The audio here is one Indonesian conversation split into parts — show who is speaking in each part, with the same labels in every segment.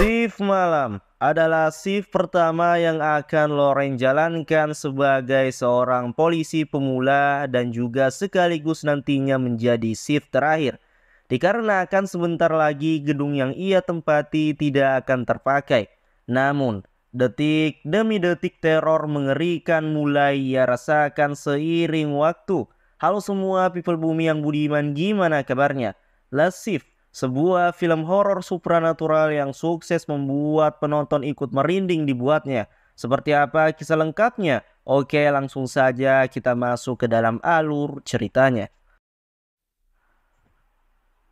Speaker 1: Shift malam adalah shift pertama yang akan Loren jalankan sebagai seorang polisi pemula dan juga sekaligus nantinya menjadi shift terakhir. Dikarenakan sebentar lagi gedung yang ia tempati tidak akan terpakai. Namun, detik demi detik teror mengerikan mulai ia rasakan seiring waktu. Halo semua people bumi yang budiman, gimana kabarnya? Last Shift, sebuah film horor supranatural yang sukses membuat penonton ikut merinding dibuatnya. Seperti apa kisah lengkapnya? Oke, langsung saja kita masuk ke dalam alur ceritanya.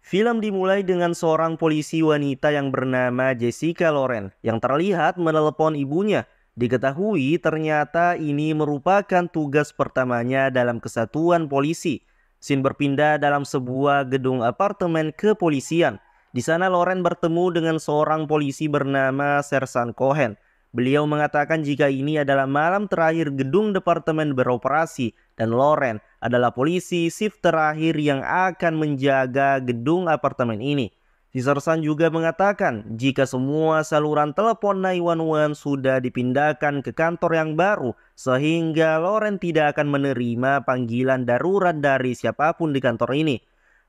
Speaker 1: Film dimulai dengan seorang polisi wanita yang bernama Jessica Loren yang terlihat menelepon ibunya. Diketahui ternyata ini merupakan tugas pertamanya dalam kesatuan polisi. Scene berpindah dalam sebuah gedung apartemen kepolisian. Di sana Loren bertemu dengan seorang polisi bernama Sersan Cohen. Beliau mengatakan jika ini adalah malam terakhir gedung departemen beroperasi dan Loren adalah polisi shift terakhir yang akan menjaga gedung apartemen ini. Si Sersan juga mengatakan jika semua saluran telepon 911 sudah dipindahkan ke kantor yang baru sehingga Loren tidak akan menerima panggilan darurat dari siapapun di kantor ini.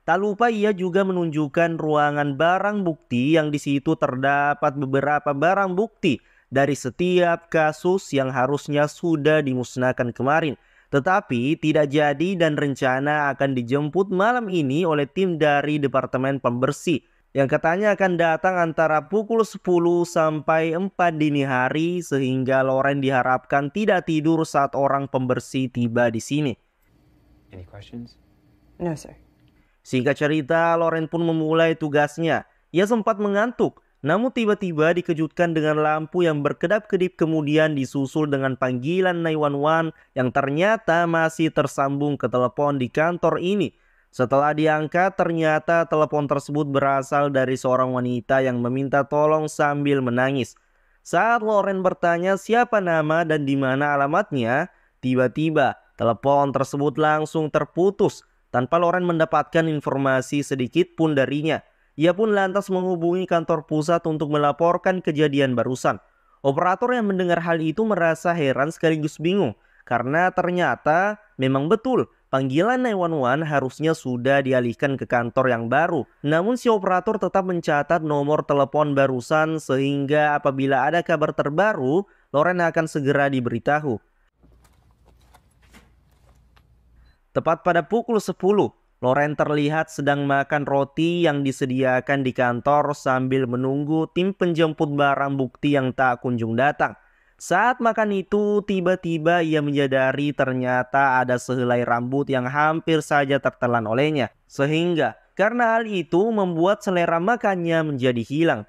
Speaker 1: Tak lupa ia juga menunjukkan ruangan barang bukti yang di situ terdapat beberapa barang bukti dari setiap kasus yang harusnya sudah dimusnahkan kemarin. Tetapi tidak jadi dan rencana akan dijemput malam ini oleh tim dari Departemen Pembersih yang katanya akan datang antara pukul 10 sampai 4 dini hari sehingga Loren diharapkan tidak tidur saat orang pembersih tiba di sini.
Speaker 2: Any questions?
Speaker 3: No, sir.
Speaker 1: Singkat cerita, Loren pun memulai tugasnya. Ia sempat mengantuk, namun tiba-tiba dikejutkan dengan lampu yang berkedap-kedip kemudian disusul dengan panggilan 911 yang ternyata masih tersambung ke telepon di kantor ini. Setelah diangkat, ternyata telepon tersebut berasal dari seorang wanita yang meminta tolong sambil menangis. Saat Loren bertanya siapa nama dan di mana alamatnya, tiba-tiba telepon tersebut langsung terputus tanpa Loren mendapatkan informasi sedikit pun darinya. Ia pun lantas menghubungi kantor pusat untuk melaporkan kejadian barusan. Operator yang mendengar hal itu merasa heran sekaligus bingung karena ternyata memang betul panggilan 911 harusnya sudah dialihkan ke kantor yang baru. Namun si operator tetap mencatat nomor telepon barusan sehingga apabila ada kabar terbaru, Loren akan segera diberitahu. Tepat pada pukul 10, Loren terlihat sedang makan roti yang disediakan di kantor sambil menunggu tim penjemput barang bukti yang tak kunjung datang. Saat makan itu, tiba-tiba ia menyadari ternyata ada sehelai rambut yang hampir saja tertelan olehnya. Sehingga karena hal itu membuat selera makannya menjadi hilang.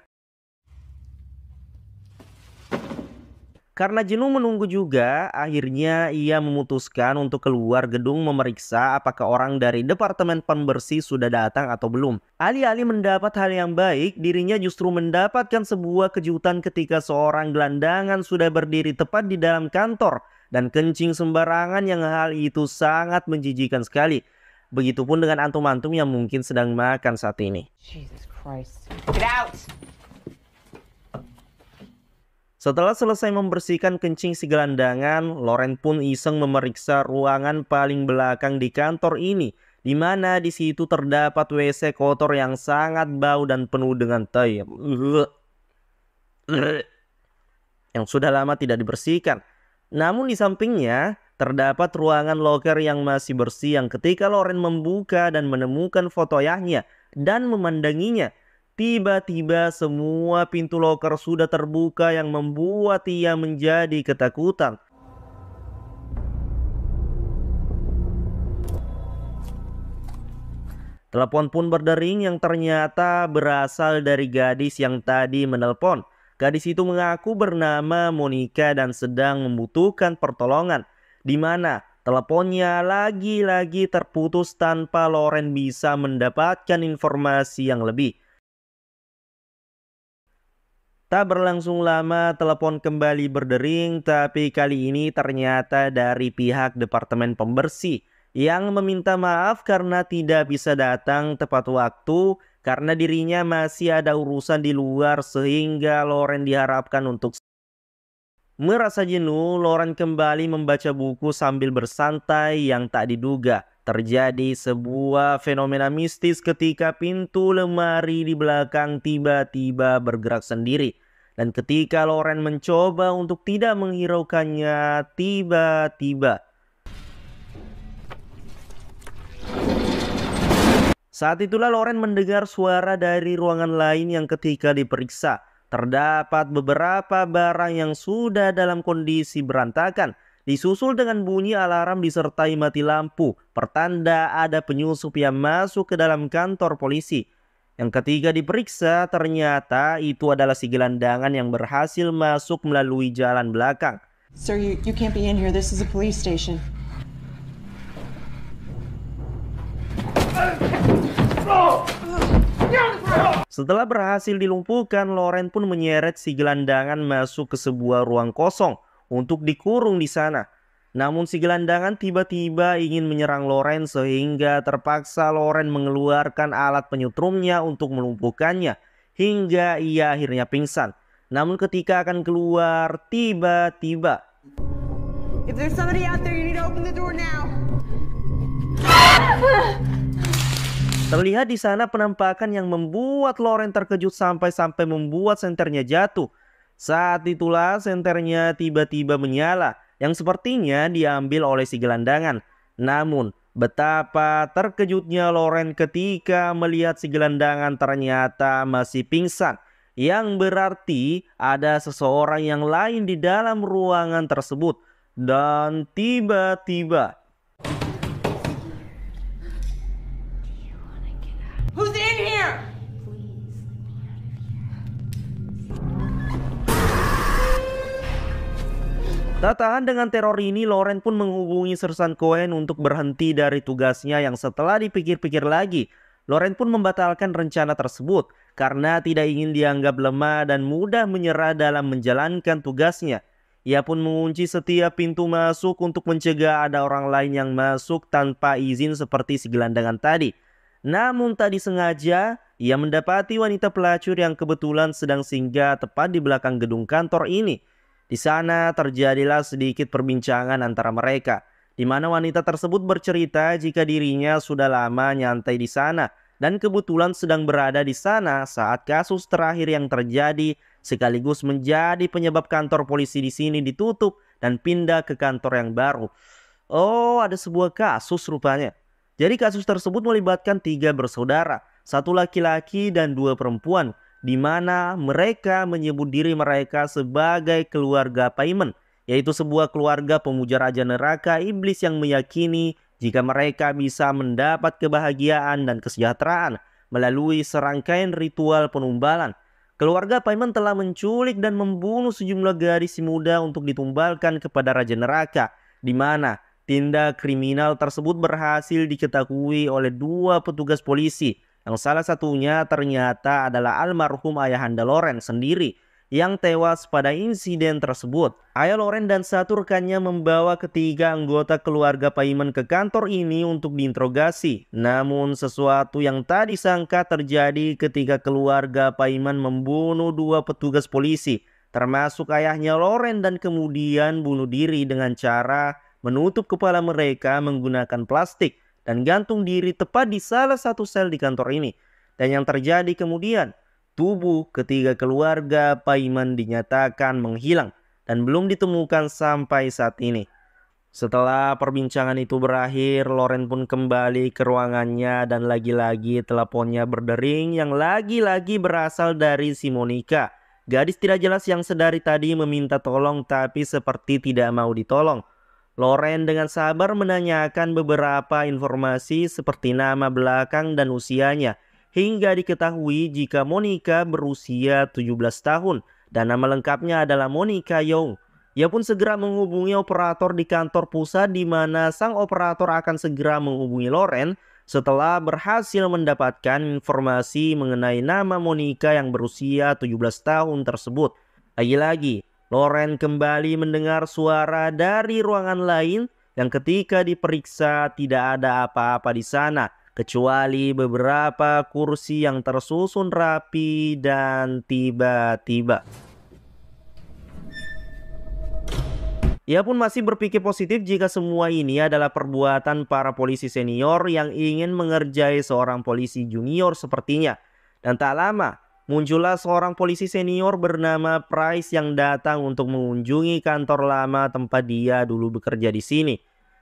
Speaker 1: Karena jenuh menunggu juga, akhirnya ia memutuskan untuk keluar gedung memeriksa apakah orang dari Departemen Pembersih sudah datang atau belum. Alih-alih mendapat hal yang baik, dirinya justru mendapatkan sebuah kejutan ketika seorang gelandangan sudah berdiri tepat di dalam kantor dan kencing sembarangan yang hal itu sangat menjijikan sekali. Begitupun dengan antum-antum yang mungkin sedang makan saat ini.
Speaker 3: Jesus Christ. Get out!
Speaker 1: Setelah selesai membersihkan kencing si gelandangan, Loren pun iseng memeriksa ruangan paling belakang di kantor ini, di mana di situ terdapat WC kotor yang sangat bau dan penuh dengan tai yang sudah lama tidak dibersihkan. Namun di sampingnya terdapat ruangan loker yang masih bersih yang ketika Loren membuka dan menemukan foto ayahnya dan memandanginya, tiba-tiba semua pintu loker sudah terbuka yang membuat ia menjadi ketakutan. Telepon pun berdering yang ternyata berasal dari gadis yang tadi menelpon. Gadis itu mengaku bernama Monica dan sedang membutuhkan pertolongan, di mana teleponnya lagi-lagi terputus tanpa Loren bisa mendapatkan informasi yang lebih. Tak berlangsung lama, telepon kembali berdering, tapi kali ini ternyata dari pihak Departemen Pembersih yang meminta maaf karena tidak bisa datang tepat waktu karena dirinya masih ada urusan di luar sehingga Loren diharapkan untuk merasa jenuh. Loren kembali membaca buku sambil bersantai. Yang tak diduga terjadi sebuah fenomena mistis ketika pintu lemari di belakang tiba-tiba bergerak sendiri. Dan ketika Loren mencoba untuk tidak menghiraukannya, tiba-tiba saat itulah Loren mendengar suara dari ruangan lain yang ketika diperiksa terdapat beberapa barang yang sudah dalam kondisi berantakan, disusul dengan bunyi alarm disertai mati lampu, pertanda ada penyusup yang masuk ke dalam kantor polisi. Yang ketiga diperiksa, ternyata itu adalah si gelandangan yang berhasil masuk melalui jalan belakang.
Speaker 3: Sir, you can't be in here. This is a police station.
Speaker 1: Setelah berhasil dilumpuhkan, Loren pun menyeret si gelandangan masuk ke sebuah ruang kosong untuk dikurung di sana. Namun si gelandangan tiba-tiba ingin menyerang Loren sehingga terpaksa Loren mengeluarkan alat penyetrumnya untuk melumpuhkannya hingga ia akhirnya pingsan. Namun ketika akan keluar, tiba-tiba
Speaker 3: If there's somebody out there, you need to open the door now.
Speaker 1: terlihat di sana penampakan yang membuat Loren terkejut sampai membuat senternya jatuh. Saat itulah senternya tiba-tiba menyala yang sepertinya diambil oleh si gelandangan. Namun betapa terkejutnya Loren ketika melihat si gelandangan ternyata masih pingsan. Yang berarti ada seseorang yang lain di dalam ruangan tersebut. Dan tiba-tiba
Speaker 3: Who's in here?
Speaker 1: tak tahan dengan teror ini, Loren pun menghubungi Sersan Cohen untuk berhenti dari tugasnya yang setelah dipikir-pikir lagi, Loren pun membatalkan rencana tersebut karena tidak ingin dianggap lemah dan mudah menyerah dalam menjalankan tugasnya. Ia pun mengunci setiap pintu masuk untuk mencegah ada orang lain yang masuk tanpa izin seperti si gelandangan tadi. Namun tak disengaja, ia mendapati wanita pelacur yang kebetulan sedang singgah tepat di belakang gedung kantor ini. Di sana terjadilah sedikit perbincangan antara mereka, di mana wanita tersebut bercerita jika dirinya sudah lama nyantai di sana dan kebetulan sedang berada di sana saat kasus terakhir yang terjadi sekaligus menjadi penyebab kantor polisi di sini ditutup dan pindah ke kantor yang baru. Oh, ada sebuah kasus rupanya. Jadi kasus tersebut melibatkan 3 bersaudara, 1 laki-laki dan 2 perempuan, di mana mereka menyebut diri mereka sebagai keluarga Paimon, yaitu sebuah keluarga pemuja raja neraka iblis yang meyakini jika mereka bisa mendapat kebahagiaan dan kesejahteraan melalui serangkaian ritual penumbalan. Keluarga Paimon telah menculik dan membunuh sejumlah gadis muda untuk ditumbalkan kepada raja neraka, di mana tindak kriminal tersebut berhasil diketahui oleh 2 petugas polisi, yang salah satunya ternyata adalah almarhum ayahanda Loren sendiri yang tewas pada insiden tersebut. Ayah Loren dan 1 rekannya membawa ketiga anggota keluarga Paimon ke kantor ini untuk diinterogasi. Namun sesuatu yang tak disangka terjadi ketika keluarga Paimon membunuh 2 petugas polisi, termasuk ayahnya Loren, dan kemudian bunuh diri dengan cara menutup kepala mereka menggunakan plastik dan gantung diri tepat di salah satu sel di kantor ini. Dan yang terjadi kemudian, tubuh ketiga keluarga Paimon dinyatakan menghilang dan belum ditemukan sampai saat ini. Setelah perbincangan itu berakhir, Loren pun kembali ke ruangannya dan lagi-lagi teleponnya berdering yang lagi-lagi berasal dari si Monica. Gadis tidak jelas yang sedari tadi meminta tolong tapi seperti tidak mau ditolong. Loren dengan sabar menanyakan beberapa informasi seperti nama belakang dan usianya, hingga diketahui jika Monica berusia 17 tahun dan nama lengkapnya adalah Monica Young. Ia pun segera menghubungi operator di kantor pusat, di mana sang operator akan segera menghubungi Loren setelah berhasil mendapatkan informasi mengenai nama Monica yang berusia 17 tahun tersebut. Lagi-lagi Loren kembali mendengar suara dari ruangan lain yang ketika diperiksa tidak ada apa-apa di sana kecuali beberapa kursi yang tersusun rapi dan tiba-tiba. Ia pun masih berpikir positif jika semua ini adalah perbuatan para polisi senior yang ingin mengerjai seorang polisi junior sepertinya. Dan tak lama, muncullah seorang polisi senior bernama Price yang datang untuk mengunjungi kantor lama tempat dia dulu bekerja di sini.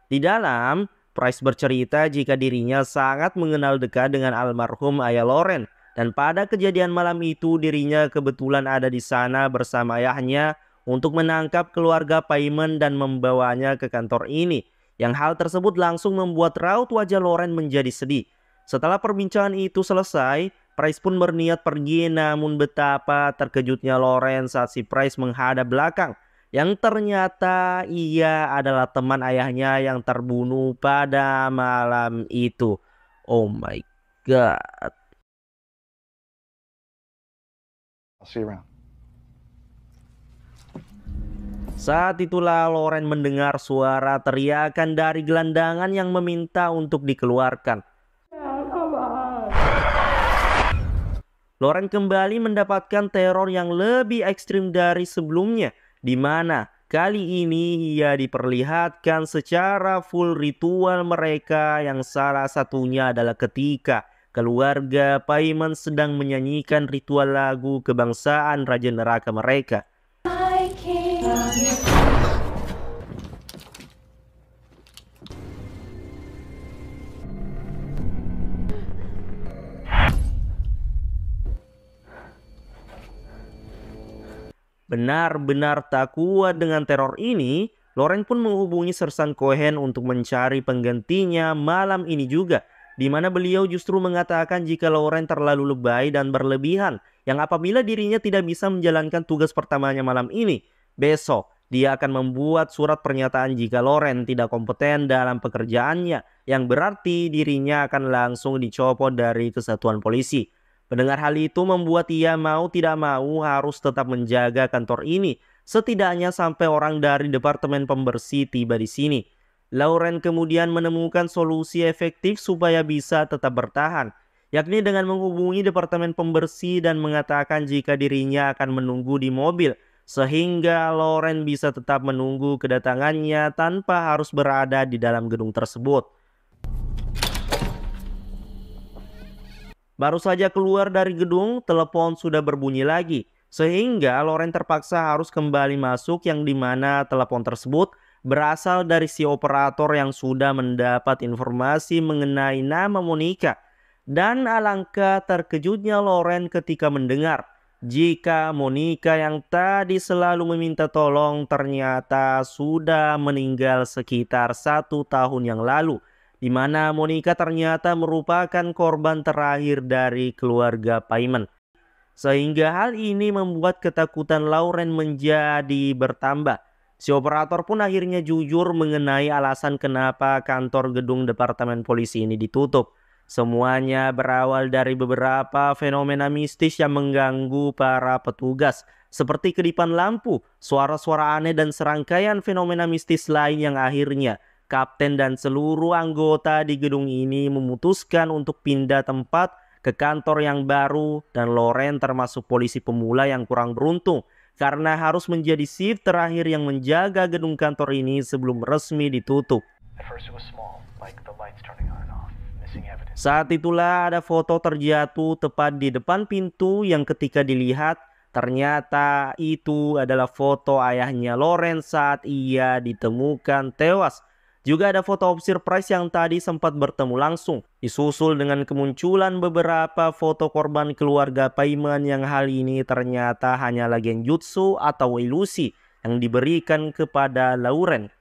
Speaker 1: Di dalam, Price bercerita jika dirinya sangat mengenal dekat dengan almarhum ayah Loren. Dan pada kejadian malam itu dirinya kebetulan ada di sana bersama ayahnya untuk menangkap keluarga Payman dan membawanya ke kantor ini. Yang hal tersebut langsung membuat raut wajah Loren menjadi sedih. Setelah perbincangan itu selesai, Price pun berniat pergi, namun betapa terkejutnya Loren saat si Price menghadap belakang. Yang ternyata ia adalah teman ayahnya yang terbunuh pada malam itu. Oh my god.
Speaker 2: I'll see you around.
Speaker 1: Saat itulah Loren mendengar suara teriakan dari gelandangan yang meminta untuk dikeluarkan. Loren kembali mendapatkan teror yang lebih ekstrim dari sebelumnya, di mana kali ini ia diperlihatkan secara full ritual mereka yang salah satunya adalah ketika keluarga Payman sedang menyanyikan ritual lagu kebangsaan Raja Neraka mereka. Benar-benar tak kuat dengan teror ini, Loren pun menghubungi Sersan Cohen untuk mencari penggantinya malam ini juga, di mana beliau justru mengatakan jika Loren terlalu lebay dan berlebihan, yang apabila dirinya tidak bisa menjalankan tugas pertamanya malam ini, besok dia akan membuat surat pernyataan jika Loren tidak kompeten dalam pekerjaannya, yang berarti dirinya akan langsung dicopot dari kesatuan polisi. Mendengar hal itu membuat ia mau tidak mau harus tetap menjaga kantor ini, setidaknya sampai orang dari departemen pembersih tiba di sini. Loren kemudian menemukan solusi efektif supaya bisa tetap bertahan, yakni dengan menghubungi departemen pembersih dan mengatakan jika dirinya akan menunggu di mobil, sehingga Loren bisa tetap menunggu kedatangannya tanpa harus berada di dalam gedung tersebut. Baru saja keluar dari gedung, telepon sudah berbunyi lagi, sehingga Loren terpaksa harus kembali masuk, yang dimana telepon tersebut berasal dari si operator yang sudah mendapat informasi mengenai nama Monica. Dan alangkah terkejutnya Loren ketika mendengar jika Monica yang tadi selalu meminta tolong ternyata sudah meninggal sekitar 1 tahun yang lalu, di mana Monica ternyata merupakan korban terakhir dari keluarga Payman. Sehingga hal ini membuat ketakutan Loren menjadi bertambah. Si operator pun akhirnya jujur mengenai alasan kenapa kantor gedung departemen polisi ini ditutup. Semuanya berawal dari beberapa fenomena mistis yang mengganggu para petugas, seperti kedipan lampu, suara-suara aneh, dan serangkaian fenomena mistis lain yang akhirnya kapten dan seluruh anggota di gedung ini memutuskan untuk pindah tempat ke kantor yang baru, dan Loren termasuk polisi pemula yang kurang beruntung karena harus menjadi shift terakhir yang menjaga gedung kantor ini sebelum resmi ditutup. Saat itulah ada foto terjatuh tepat di depan pintu yang ketika dilihat ternyata itu adalah foto ayahnya Loren saat ia ditemukan tewas. Juga ada foto Officer Price yang tadi sempat bertemu langsung, disusul dengan kemunculan beberapa foto korban keluarga Payman yang hal ini ternyata hanyalah genjutsu atau ilusi yang diberikan kepada Loren.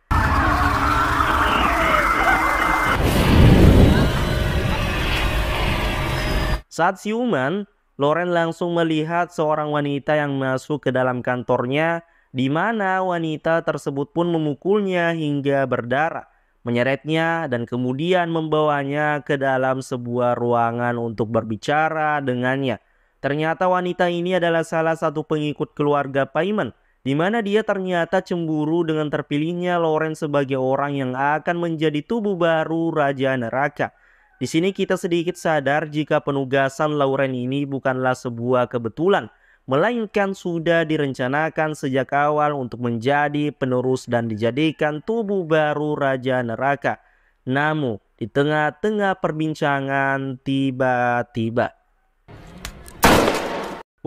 Speaker 1: Saat siuman, Loren langsung melihat seorang wanita yang masuk ke dalam kantornya, di mana wanita tersebut pun memukulnya hingga berdarah, menyeretnya, dan kemudian membawanya ke dalam sebuah ruangan untuk berbicara dengannya. Ternyata wanita ini adalah salah satu pengikut keluarga Payman, di mana dia ternyata cemburu dengan terpilihnya Loren sebagai orang yang akan menjadi tubuh baru Raja Neraka. Di sini kita sedikit sadar jika penugasan Lauren ini bukanlah sebuah kebetulan, melainkan sudah direncanakan sejak awal untuk menjadi penerus dan dijadikan tubuh baru Raja Neraka. Namun, di tengah-tengah perbincangan tiba-tiba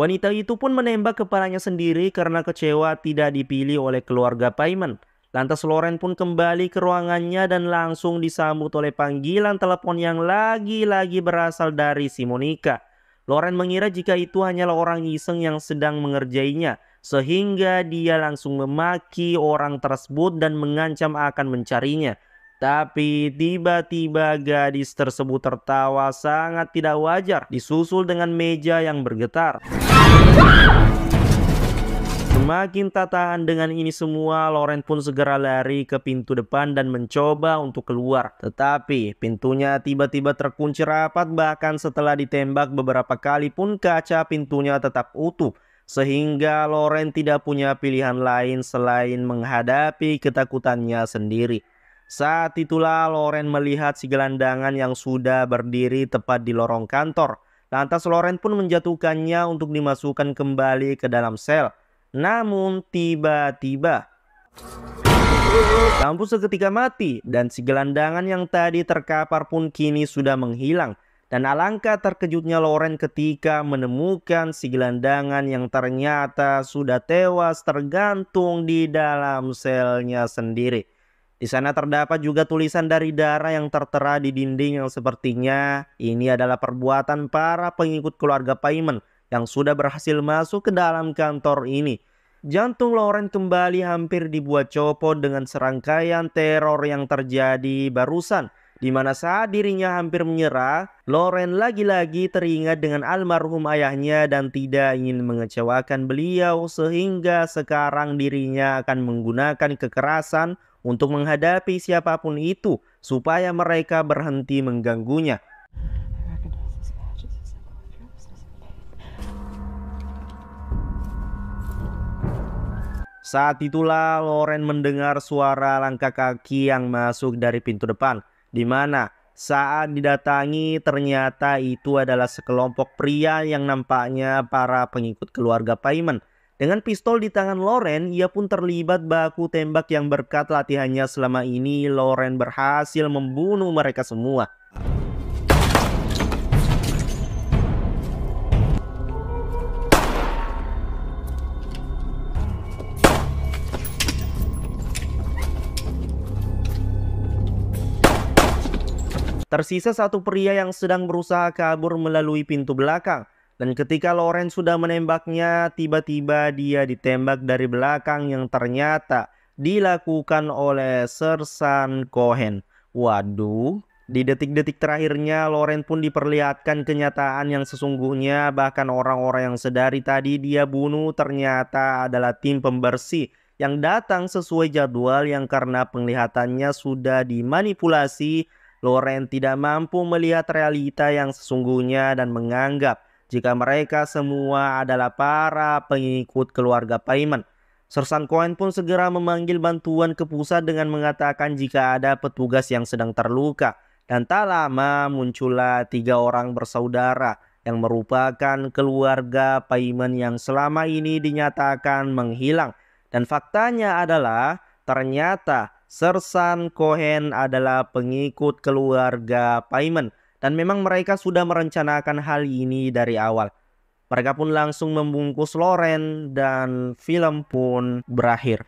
Speaker 1: wanita itu pun menembak kepalanya sendiri karena kecewa tidak dipilih oleh keluarga Paimon. Lantas Lauren pun kembali ke ruangannya dan langsung disambut oleh panggilan telepon yang lagi-lagi berasal dari si Monica. Lauren mengira jika itu hanyalah orang iseng yang sedang mengerjainya, sehingga dia langsung memaki orang tersebut dan mengancam akan mencarinya. Tapi tiba-tiba gadis tersebut tertawa sangat tidak wajar, disusul dengan meja yang bergetar. Semakin tak tahan dengan ini semua, Lauren pun segera lari ke pintu depan dan mencoba untuk keluar. Tetapi pintunya tiba-tiba terkunci rapat, bahkan setelah ditembak beberapa kali pun kaca pintunya tetap utuh. Sehingga Lauren tidak punya pilihan lain selain menghadapi ketakutannya sendiri. Saat itulah Lauren melihat si gelandangan yang sudah berdiri tepat di lorong kantor. Lantas Lauren pun menjatuhkannya untuk dimasukkan kembali ke dalam sel. Namun tiba-tiba lampu seketika mati dan si gelandangan yang tadi terkapar pun kini sudah menghilang. Dan alangkah terkejutnya Lauren ketika menemukan si gelandangan yang ternyata sudah tewas tergantung di dalam selnya sendiri. Di sana terdapat juga tulisan dari darah yang tertera di dinding yang sepertinya ini adalah perbuatan para pengikut keluarga Paimon yang sudah berhasil masuk ke dalam kantor ini. Jantung Lauren kembali hampir dibuat copot dengan serangkaian teror yang terjadi barusan. Di mana saat dirinya hampir menyerah, Lauren lagi-lagi teringat dengan almarhum ayahnya dan tidak ingin mengecewakan beliau, sehingga sekarang dirinya akan menggunakan kekerasan untuk menghadapi siapapun itu supaya mereka berhenti mengganggunya. Saat itulah Lauren mendengar suara langkah kaki yang masuk dari pintu depan, di mana saat didatangi ternyata itu adalah sekelompok pria yang nampaknya para pengikut keluarga Paimon. Dengan pistol di tangan Lauren, ia pun terlibat baku tembak yang berkat latihannya selama ini. Lauren berhasil membunuh mereka semua. Tersisa satu pria yang sedang berusaha kabur melalui pintu belakang. Dan ketika Lauren sudah menembaknya, tiba-tiba dia ditembak dari belakang yang ternyata dilakukan oleh Sersan Cohen. Waduh, di detik-detik terakhirnya Lauren pun diperlihatkan kenyataan yang sesungguhnya. Bahkan orang-orang yang sedari tadi dia bunuh ternyata adalah tim pembersih yang datang sesuai jadwal, yang karena penglihatannya sudah dimanipulasi, Lauren tidak mampu melihat realita yang sesungguhnya dan menganggap jika mereka semua adalah para pengikut keluarga Paimon. Sersan Cohen pun segera memanggil bantuan ke pusat dengan mengatakan jika ada petugas yang sedang terluka. Dan tak lama muncullah 3 orang bersaudara yang merupakan keluarga Paimon yang selama ini dinyatakan menghilang. Dan faktanya adalah ternyata Sersan Cohen adalah pengikut keluarga Paimon. Dan memang mereka sudah merencanakan hal ini dari awal. Mereka pun langsung membungkus Lauren dan film pun berakhir.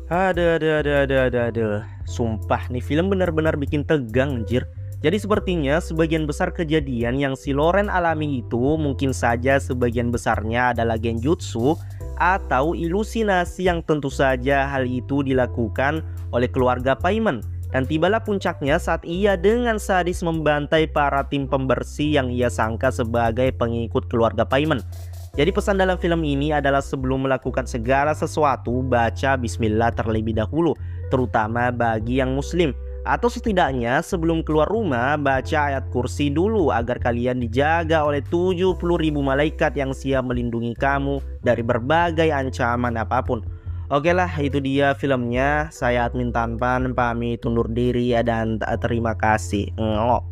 Speaker 1: Aduh. Sumpah nih film benar-benar bikin tegang anjir. Jadi sepertinya sebagian besar kejadian yang si Lauren alami itu mungkin saja sebagian besarnya adalah genjutsu atau ilusinasi yang tentu saja hal itu dilakukan oleh keluarga Paimon. Dan tibalah puncaknya saat ia dengan sadis membantai para tim pembersih yang ia sangka sebagai pengikut keluarga Paimon. Jadi pesan dalam film ini adalah sebelum melakukan segala sesuatu, baca bismillah terlebih dahulu, terutama bagi yang muslim. Atau setidaknya sebelum keluar rumah, baca ayat kursi dulu agar kalian dijaga oleh 70.000 malaikat yang siap melindungi kamu dari berbagai ancaman apapun. Oke lah, itu dia filmnya. Saya admin Tanpan pamit undur diri ya, dan terima kasih. Ngok.